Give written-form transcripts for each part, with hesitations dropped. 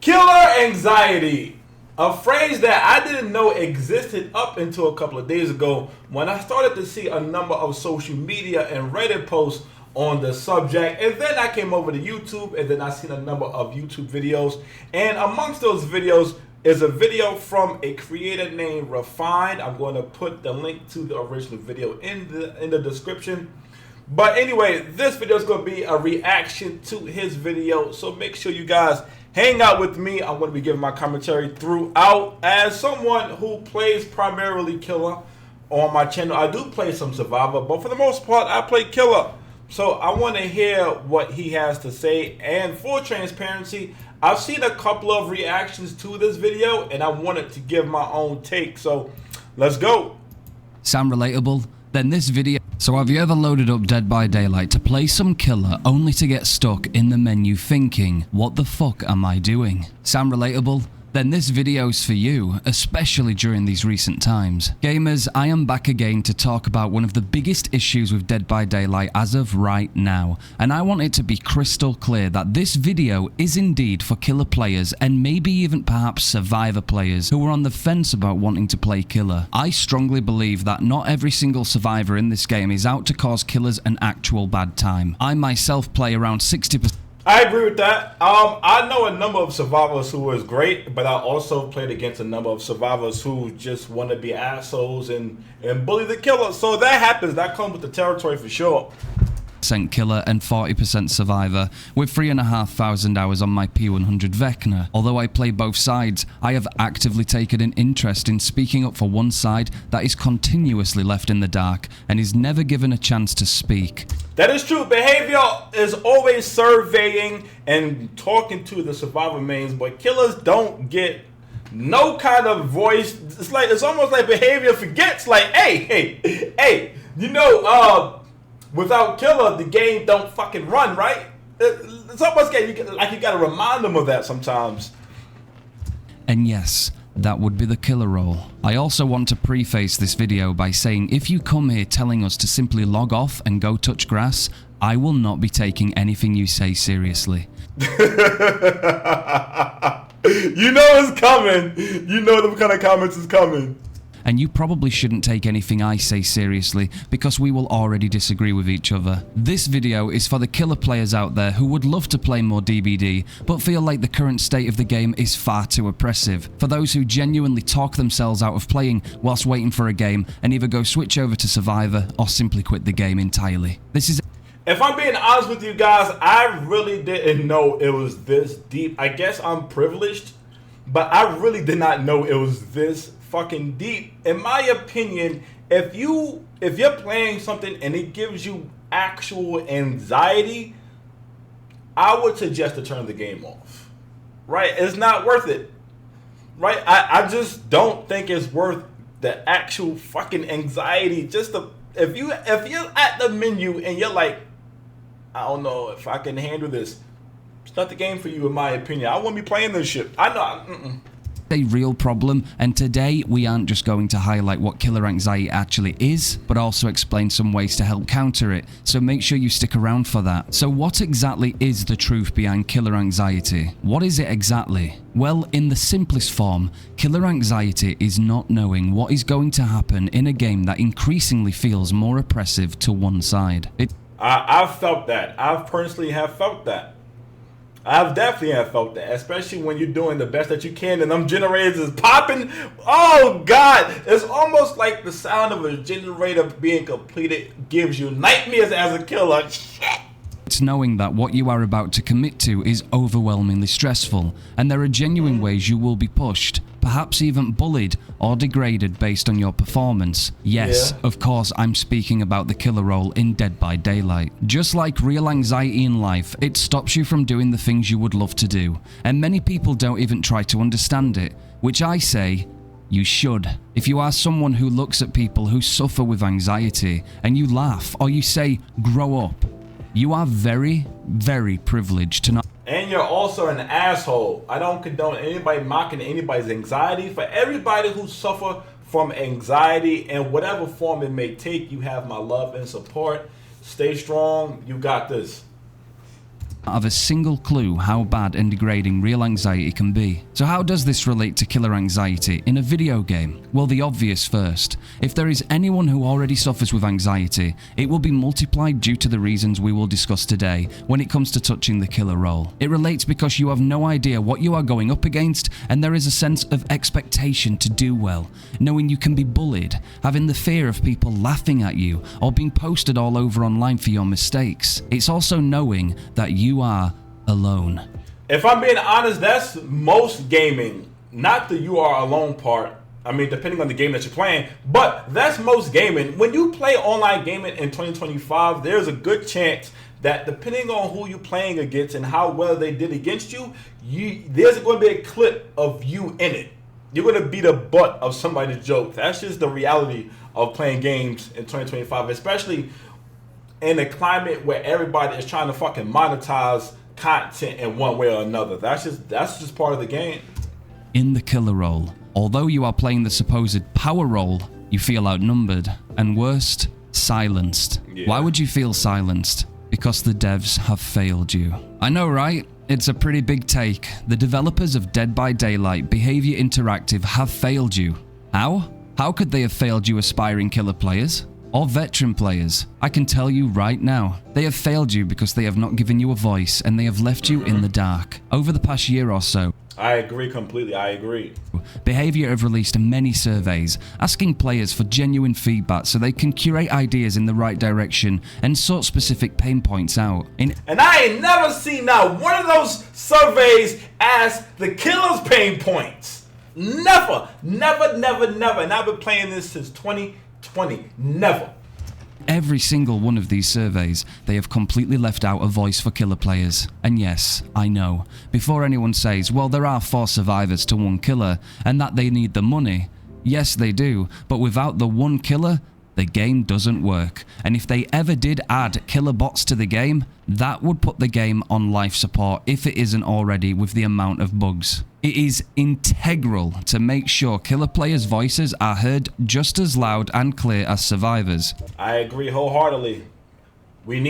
Killer anxiety, a phrase that I didn't know existed up until a couple of days ago when I started to see a number of social media and Reddit posts on the subject. And then I came over to YouTube and then I seen a number of YouTube videos. And amongst those videos is a video from a creator named Refined. I'm going to put the link to the original video in the description. But anyway, this video is going to be a reaction to his video. So make sure you guys hang out with me. I'm going to be giving my commentary throughout. As someone who plays primarily Killer on my channel, I do play some Survivor, but for the most part, I play Killer. So I want to hear what he has to say. And for transparency, I've seen a couple of reactions to this video, and I wanted to give my own take. So let's go. Sound relatable? Then this video. So have you ever loaded up Dead by Daylight to play some Killer only to get stuck in the menu thinking, what the fuck am I doing? Sound relatable? Then this video's for you, especially during these recent times. Gamers, I am back again to talk about one of the biggest issues with Dead by Daylight as of right now, and I want it to be crystal clear that this video is indeed for Killer players and maybe even perhaps Survivor players who are on the fence about wanting to play Killer. I strongly believe that not every single Survivor in this game is out to cause killers an actual bad time. I myself play around 60%. I agree with that. I know a number of survivors who was great, but I also played against a number of survivors who just want to be assholes and bully the killer. So that happens. That comes with the territory for sure. Killer and 40% Survivor, with 3,500 hours on my P100 Vecna. Although I play both sides, I have actively taken an interest in speaking up for one side that is continuously left in the dark and is never given a chance to speak. That is true. Behavior is always surveying and talking to the Survivor mains, but killers don't get no kind of voice. It's almost like behavior forgets, like, hey, you know, without Killer, the game don't fucking run, right? It's almost like you gotta remind them of that sometimes. And yes, that would be the Killer role. I also want to preface this video by saying if you come here telling us to simply log off and go touch grass, I will not be taking anything you say seriously. You know it's coming. You know the kind of comments is coming. And you probably shouldn't take anything I say seriously because we will already disagree with each other. This video is for the Killer players out there who would love to play more DBD but feel like the current state of the game is far too oppressive. For those who genuinely talk themselves out of playing whilst waiting for a game and either go switch over to Survivor or simply quit the game entirely. This is... If I'm being honest with you guys, I really didn't know it was this deep. I guess I'm privileged, but I really did not know it was this fucking deep. In my opinion, if you're playing something and it gives you actual anxiety, I would suggest to turn the game off. Right? It's not worth it. Right? I just don't think it's worth the actual fucking anxiety. Just if you're at the menu and you're like, I don't know if I can handle this, it's not the game for you, in my opinion. I won't be playing this shit. I know. A real problem, and today we aren't just going to highlight what killer anxiety actually is, but also explain some ways to help counter it, so make sure you stick around for that. So what exactly is the truth behind killer anxiety? What is it exactly? Well, in the simplest form, killer anxiety is not knowing what is going to happen in a game that increasingly feels more oppressive to one side. I've felt that. I personally have felt that. I've definitely have felt that, especially when you're doing the best that you can and them generators is popping. Oh God, it's almost like the sound of a generator being completed gives you nightmares as a killer. Shit. It's knowing that what you are about to commit to is overwhelmingly stressful, and there are genuine ways you will be pushed, perhaps even bullied or degraded based on your performance. Yes, of course I'm speaking about the killer role in Dead by Daylight. Just like real anxiety in life, it stops you from doing the things you would love to do, and many people don't even try to understand it, which I say, you should. If you are someone who looks at people who suffer with anxiety and you laugh or you say, grow up, you are very, very privileged to not. And you're also an asshole. I don't condone anybody mocking anybody's anxiety. For everybody who suffer from anxiety in whatever form it may take, you have my love and support. Stay strong. You got this. have a single clue how bad and degrading real anxiety can be. So how does this relate to killer anxiety in a video game? Well, the obvious first. If there is anyone who already suffers with anxiety, it will be multiplied due to the reasons we will discuss today when it comes to touching the killer role. It relates because you have no idea what you are going up against, and there is a sense of expectation to do well, knowing you can be bullied, having the fear of people laughing at you, or being posted all over online for your mistakes. It's also knowing that you are alone. If I'm being honest, that's most gaming, not the you are alone part. I mean, depending on the game that you're playing, but that's most gaming. When you play online gaming in 2025, there's a good chance that depending on who you're playing against and how well they did against you, there's going to be a clip of you in it. You're going to be the butt of somebody's joke. That's just the reality of playing games in 2025, especially in a climate where everybody is trying to fucking monetize content in one way or another. That's just part of the game. In the killer role, although you are playing the supposed power role, you feel outnumbered, and worst, silenced. Yeah. Why would you feel silenced? Because the devs have failed you. I know, right? It's a pretty big take. The developers of Dead by Daylight Behavior Interactive have failed you. How? How could they have failed you aspiring killer players? Or veteran players? I can tell you right now, they have failed you because they have not given you a voice and they have left you in the dark. Over the past year or so, I agree completely, I agree. Behavior have released many surveys asking players for genuine feedback so they can curate ideas in the right direction and sort specific pain points out. And I ain't never seen not one of those surveys as the killer's pain points. Never. And I've been playing this since 2020. Never. Every single one of these surveys, they have completely left out a voice for killer players. And yes, I know, before anyone says, well, there are 4 survivors to 1 killer, and that they need the money. Yes, they do, but without the 1 killer, the game doesn't work. And if they ever did add killer bots to the game, that would put the game on life support if it isn't already with the amount of bugs. It is integral to make sure killer players' voices are heard just as loud and clear as survivors. I agree wholeheartedly. One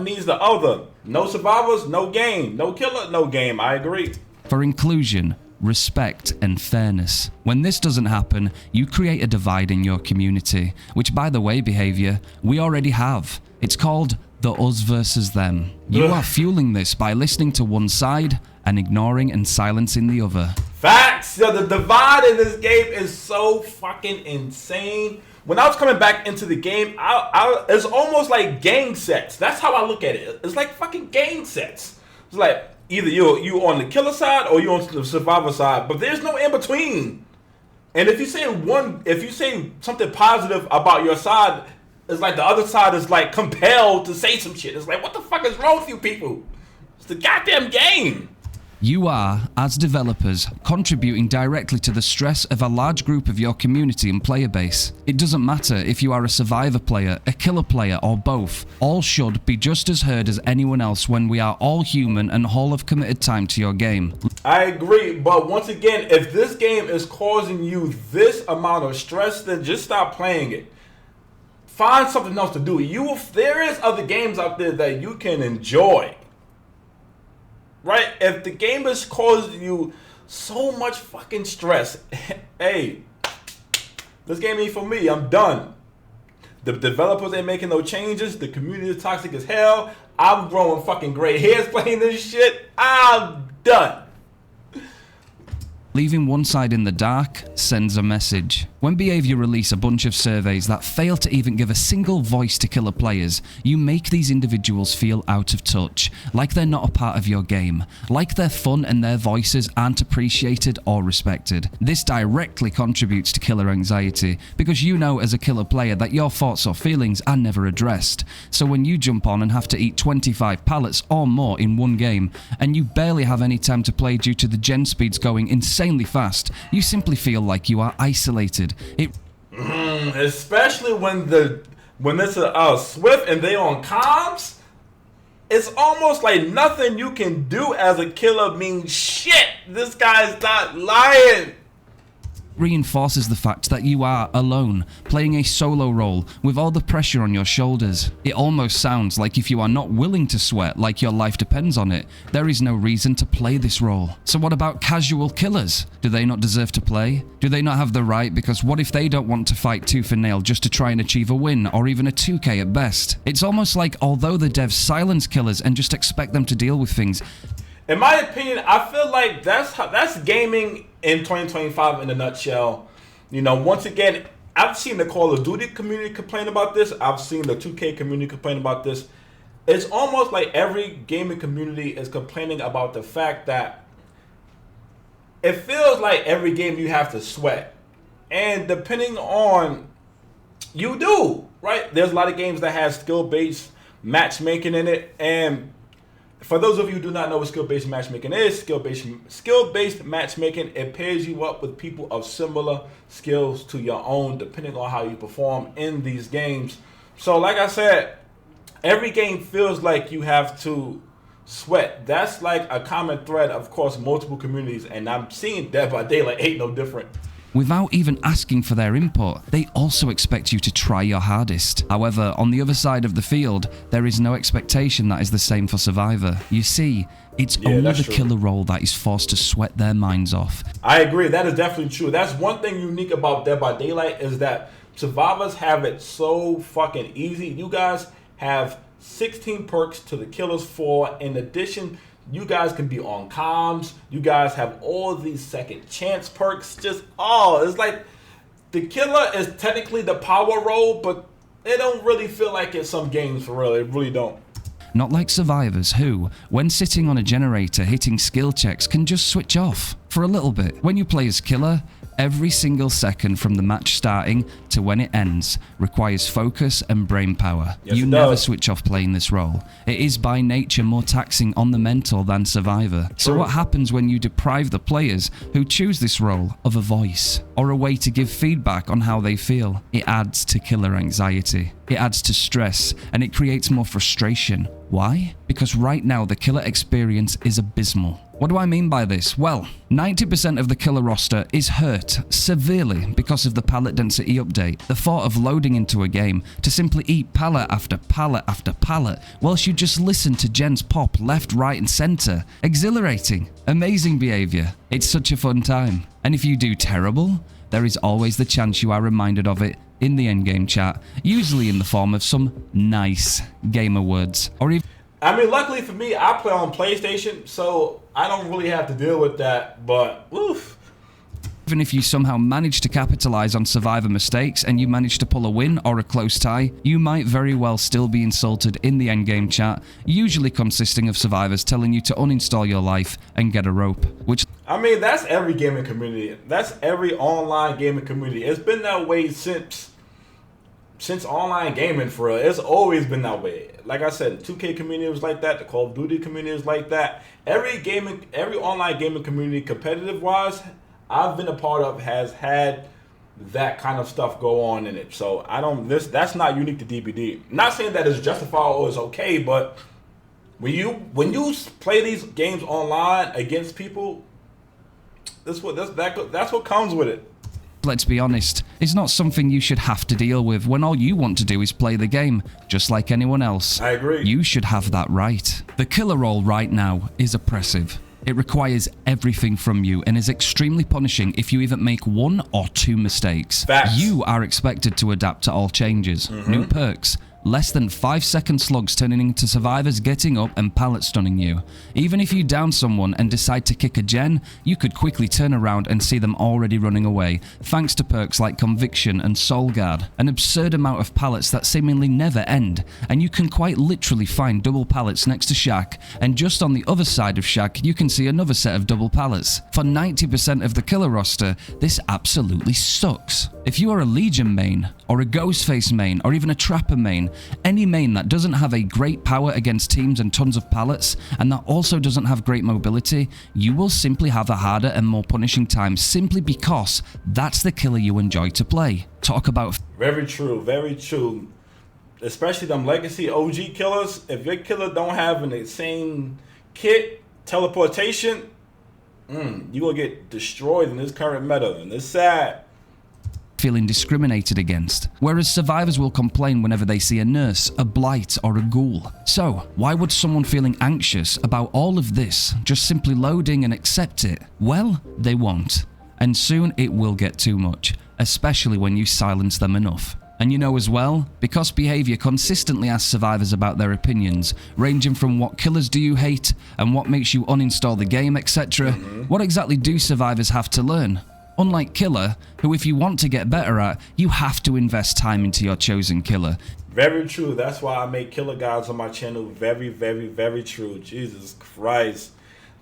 needs the other. No survivors, no game. No killer, no game. I agree. For inclusion, respect, and fairness. When this doesn't happen, you create a divide in your community, which, by the way, Behavior, we already have. It's called the us versus them. You are fueling this by listening to one side and ignoring and silencing the other. Facts! Yo, the divide in this game is so fucking insane. When I was coming back into the game, it's almost like gang sets. That's how I look at it. It's like fucking gang sets. It's like either you on the killer side or you on the survivor side, but there's no in between. And if you say something positive about your side, it's like the other side is like compelled to say some shit. It's like, what the fuck is wrong with you people? It's the goddamn game. You are, as developers, contributing directly to the stress of a large group of your community and player base. It doesn't matter if you are a survivor player, a killer player, or both. All should be just as heard as anyone else when we are all human and all have committed time to your game. I agree, but once again, if this game is causing you this amount of stress, then just stop playing it. Find something else to do. There is other games out there that you can enjoy. Right? If the game is causing you so much fucking stress, hey, this game ain't for me. I'm done. The developers ain't making no changes. The community is toxic as hell. I'm growing fucking gray hairs playing this shit. I'm done. Leaving one side in the dark sends a message. When Behavior release a bunch of surveys that fail to even give a single voice to killer players, you make these individuals feel out of touch, like they're not a part of your game, like their fun and their voices aren't appreciated or respected. This directly contributes to killer anxiety, because you know as a killer player that your thoughts or feelings are never addressed. So when you jump on and have to eat 25 pallets or more in one game, and you barely have any time to play due to the gen speeds going insanely fast, you simply feel like you are isolated. Especially when it's a Swift and they on comms, it's almost like nothing you can do as a killer means shit. This guy's not lying. reinforces the fact that you are alone, playing a solo role with all the pressure on your shoulders. It almost sounds like if you are not willing to sweat like your life depends on it, there is no reason to play this role. So what about casual killers? Do they not deserve to play? Do they not have the right? Because what if they don't want to fight tooth and nail just to try and achieve a win or even a 2k at best? It's almost like although the devs silence killers and just expect them to deal with things. In my opinion, I feel like that's gaming in 2025 in a nutshell. You know, once again, I've seen the Call of Duty community complain about this. I've seen the 2K community complain about this. It's almost like every gaming community is complaining about the fact that it feels like every game you have to sweat. And depending on, you do, right? There's a lot of games that have skill-based matchmaking in it, and for those of you who do not know what skill-based matchmaking is, skill-based matchmaking, it pairs you up with people of similar skills to your own, depending on how you perform in these games. So like I said, every game feels like you have to sweat. That's like a common thread, of course, multiple communities, and I'm seeing Dead by Daylight ain't no different. Without even asking for their input, they also expect you to try your hardest. However, on the other side of the field, there is no expectation that is the same for Survivor. You see, it's only the killer role that is forced to sweat their minds off. I agree, that is definitely true. That's one thing unique about Dead by Daylight is that survivors have it so fucking easy. You guys have 16 perks to the killer's 4. In addition, you guys can be on comms. You guys have all these second chance perks. It's like the killer is technically the power role, but it don't really feel like it some games for real. It really don't. Not like survivors who, when sitting on a generator hitting skill checks, can just switch off for a little bit. When you play as killer, every single second from the match starting to when it ends requires focus and brain power. You never switch off playing this role. It is by nature more taxing on the mental than Survivor. So what happens when you deprive the players who choose this role of a voice or a way to give feedback on how they feel? It adds to killer anxiety. It adds to stress, and it creates more frustration. Why? Because right now the killer experience is abysmal. What do I mean by this? Well, 90% of the killer roster is hurt severely because of the pallet density update. The thought of loading into a game to simply eat pallet after pallet after pallet whilst you just listen to gens pop left, right and center. Exhilarating. Amazing behavior. It's such a fun time. And if you do terrible, there is always the chance you are reminded of it in the endgame chat, usually in the form of some nice gamer words or even... I mean, luckily for me, I play on PlayStation, so I don't really have to deal with that, but oof. Even if you somehow manage to capitalize on Survivor mistakes and you manage to pull a win or a close tie, you might very well still be insulted in the endgame chat, usually consisting of survivors telling you to uninstall your life and get a rope, which... I mean, that's every gaming community. That's every online gaming community. It's been that way since online gaming, for real. It's always been that way. Like I said, the 2K community was like that. The Call of Duty community is like that. Every online gaming community, competitive wise, I've been a part of has had that kind of stuff go on in it. So that's not unique to DBD. Not saying that it's justified or it's okay, but when you play these games online against people, that's what comes with it. Let's be honest, it's not something you should have to deal with when all you want to do is play the game, just like anyone else. I agree. You should have that right. The killer role right now is oppressive. It requires everything from you and is extremely punishing if you even make 1 or 2 mistakes. Facts. You are expected to adapt to all changes. New perks, less than 5-second slugs turning into survivors getting up and pallet stunning you. Even if you down someone and decide to kick a gen, you could quickly turn around and see them already running away, thanks to perks like Conviction and Soul Guard. An absurd amount of pallets that seemingly never end, and you can quite literally find double pallets next to Shack, and just on the other side of Shack you can see another set of double pallets. For 90% of the killer roster, this absolutely sucks. If you are a Legion main, or a Ghostface main, or even a Trapper main, any main that doesn't have a great power against teams and tons of pallets, and that also doesn't have great mobility, you will simply have a harder and more punishing time simply because that's the killer you enjoy to play. Talk about... Very true, very true. Especially them legacy OG killers. If your killer don't have an insane kit, teleportation, You gonna get destroyed in this current meta, and it's sad. Feeling discriminated against, whereas survivors will complain whenever they see a nurse, a blight, or a ghoul. So, why would someone feeling anxious about all of this just simply loading and accept it? Well, they won't. And soon it will get too much, especially when you silence them enough. And you know as well, because behavior consistently asks survivors about their opinions, ranging from what killers do you hate and what makes you uninstall the game, etc. What exactly do survivors have to learn? Unlike killer, who if you want to get better at, you have to invest time into your chosen killer. Very true. That's why I make killer guides on my channel. Very, very, very true. Jesus Christ.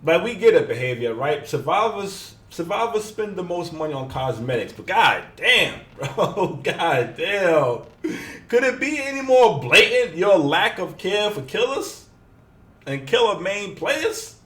But we get it, behavior, right? Survivors spend the most money on cosmetics, but god damn, bro, god damn. Could it be any more blatant, your lack of care for killers and killer main players?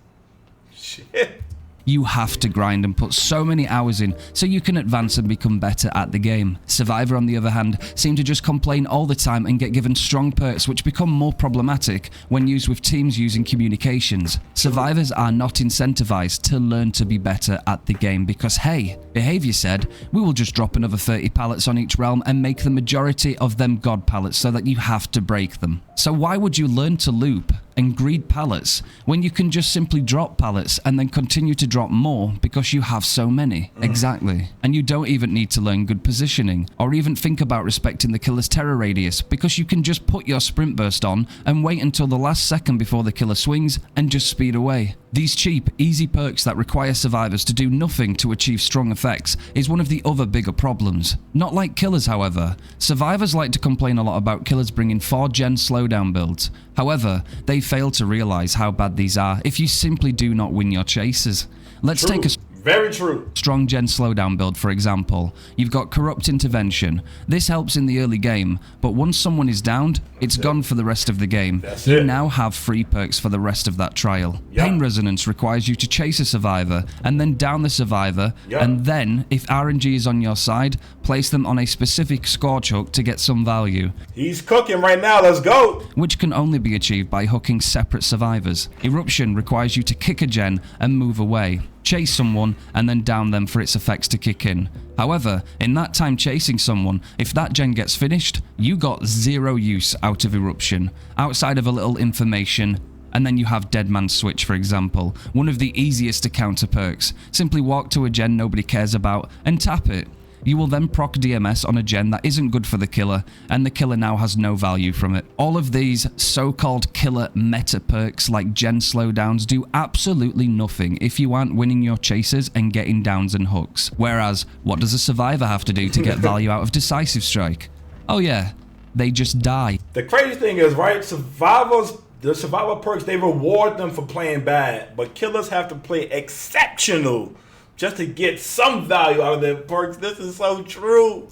Shit. You have to grind and put so many hours in so you can advance and become better at the game. Survivor, on the other hand, seem to just complain all the time and get given strong perks which become more problematic when used with teams using communications. Survivors are not incentivized to learn to be better at the game because, hey, behavior said, we will just drop another 30 pallets on each realm and make the majority of them god pallets so that you have to break them. So why would you learn to loop and greed pallets when you can just simply drop pallets and then continue to drop more because you have so many? Exactly. And you don't even need to learn good positioning or even think about respecting the killer's terror radius because you can just put your sprint burst on and wait until the last second before the killer swings and just speed away. These cheap, easy perks that require survivors to do nothing to achieve strong effects is one of the other bigger problems. Not like killers, however. Survivors like to complain a lot about killers bringing 4-gen slowdown builds. However, they fail to realize how bad these are if you simply do not win your chases. Let's take a very true strong gen slowdown build, for example. You've got corrupt intervention. This helps in the early game, but once someone is downed, it's gone for the rest of the game. You now have free perks for the rest of that trial. Pain resonance requires you to chase a survivor and then down the survivor, and then, if RNG is on your side, place them on a specific scorch hook to get some value. He's cooking right now, let's go! Which can only be achieved by hooking separate survivors. Eruption requires you to kick a gen and move away. Chase someone and then down them for its effects to kick in. However, in that time chasing someone, if that gen gets finished, you got 0 use out of Eruption, outside of a little information. And then you have Dead Man Switch, for example, one of the easiest to counter perks. Simply walk to a gen nobody cares about and tap it. You will then proc DMS on a gen that isn't good for the killer, and the killer now has no value from it. All of these so-called killer meta perks like gen slowdowns do absolutely nothing if you aren't winning your chases and getting downs and hooks. Whereas, what does a survivor have to do to get value out of Decisive Strike? Oh yeah, they just die. The crazy thing is, right, the survivor perks, they reward them for playing bad, but killers have to play exceptional just to get some value out of their perks. This is so true.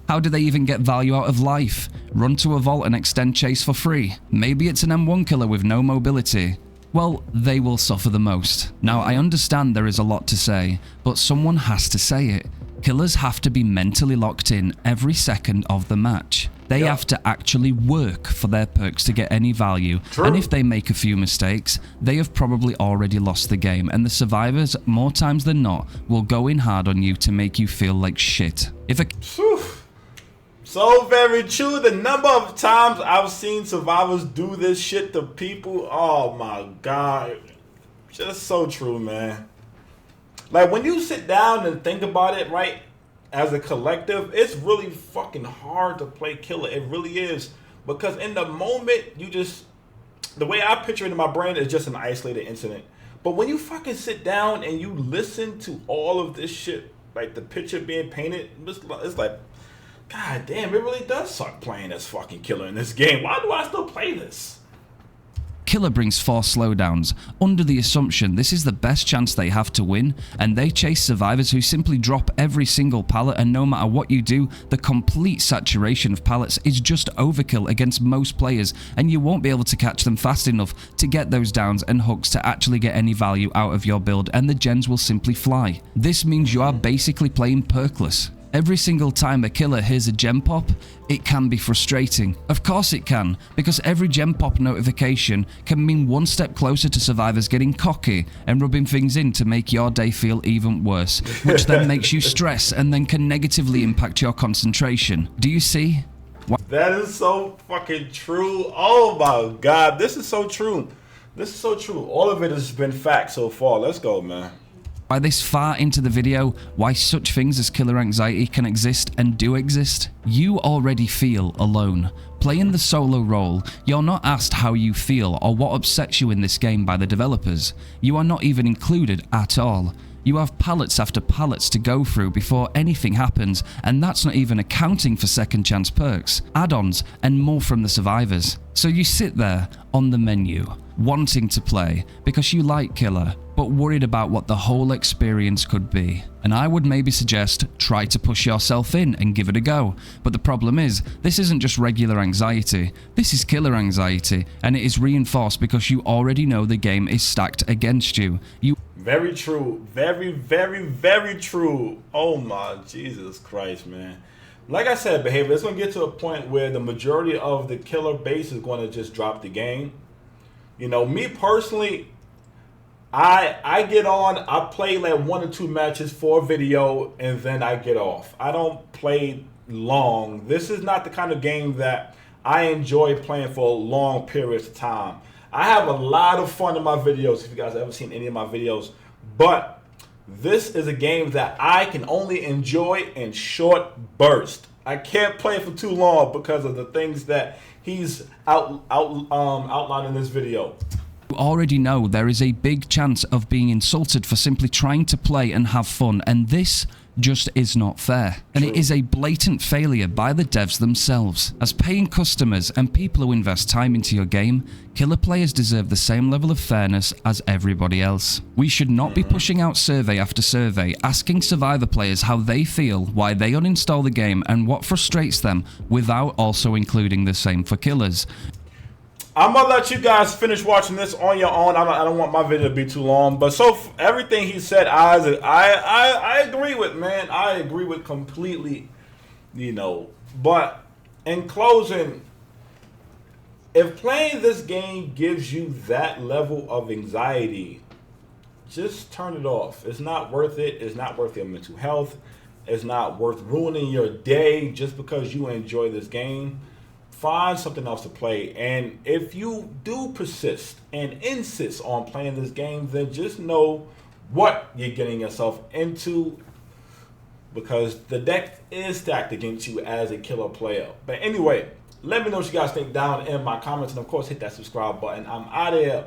How do they even get value out of life? Run to a vault and extend chase for free. Maybe it's an M1 killer with no mobility. Well, they will suffer the most. Now, I understand there is a lot to say, but someone has to say it. Killers have to be mentally locked in every second of the match. They have to actually work for their perks to get any value. True. And if they make a few mistakes, they have probably already lost the game, and the survivors, more times than not, will go in hard on you to make you feel like shit. So very true. The number of times I've seen survivors do this shit to people, oh my god. Just so true, man. Like, when you sit down and think about it, right, as a collective, it's really fucking hard to play killer. It really is. Because in the moment, the way I picture it in my brain is just an isolated incident. But when you fucking sit down and you listen to all of this shit, like the picture being painted, it's like, god damn, it really does suck playing as fucking killer in this game. Why do I still play this? Killer brings 4 slowdowns, under the assumption this is the best chance they have to win, and they chase survivors who simply drop every single pallet, and no matter what you do, the complete saturation of pallets is just overkill against most players, and you won't be able to catch them fast enough to get those downs and hooks to actually get any value out of your build, and the gens will simply fly. This means you are basically playing perkless. Every single time a killer hears a gem pop, it can be frustrating. Of course it can, because every gem pop notification can mean one step closer to survivors getting cocky and rubbing things in to make your day feel even worse, which then makes you stress and then can negatively impact your concentration. Do you see? That is so fucking true. Oh my God, this is so true. This is so true. All of it has been fact so far. Let's go, man. By this far into the video, why such things as killer anxiety can exist and do exist. You already feel alone. Playing the solo role, you're not asked how you feel or what upsets you in this game by the developers. You are not even included at all. You have pallets after pallets to go through before anything happens, and that's not even accounting for second chance perks, add-ons, and more from the survivors. So you sit there on the menu, wanting to play because you like killer, but worried about what the whole experience could be. And I would maybe suggest try to push yourself in and give it a go. But the problem is, this isn't just regular anxiety, this is killer anxiety, and it is reinforced because you already know the game is stacked against you. Very true. Very, very, very true. Oh my Jesus Christ, man. Like I said, behavior, it's going to get to a point where the majority of the killer base is going to just drop the game. You know, me personally, I get on, I play like 1 or 2 matches for a video, and then I get off. I don't play long. This is not the kind of game that I enjoy playing for long periods of time. I have a lot of fun in my videos, if you guys have ever seen any of my videos, but this is a game that I can only enjoy in short bursts. I can't play for too long because of the things that he's outlined in this video. You already know there is a big chance of being insulted for simply trying to play and have fun, and this just is not fair. And it is a blatant failure by the devs themselves. As paying customers and people who invest time into your game, killer players deserve the same level of fairness as everybody else. We should not be pushing out survey after survey, asking survivor players how they feel, why they uninstall the game, and what frustrates them, without also including the same for killers. I'm gonna let you guys finish watching this on your own. I don't want my video to be too long, but everything he said, I agree with, man. I agree with completely, you know. But in closing, if playing this game gives you that level of anxiety, just turn it off. It's not worth it. It's not worth your mental health. It's not worth ruining your day just because you enjoy this game. Find something else to play, and if you do persist and insist on playing this game, then just know what you're getting yourself into, because the deck is stacked against you as a killer player. But anyway, let me know what you guys think down in my comments, and of course hit that subscribe button. I'm out of here.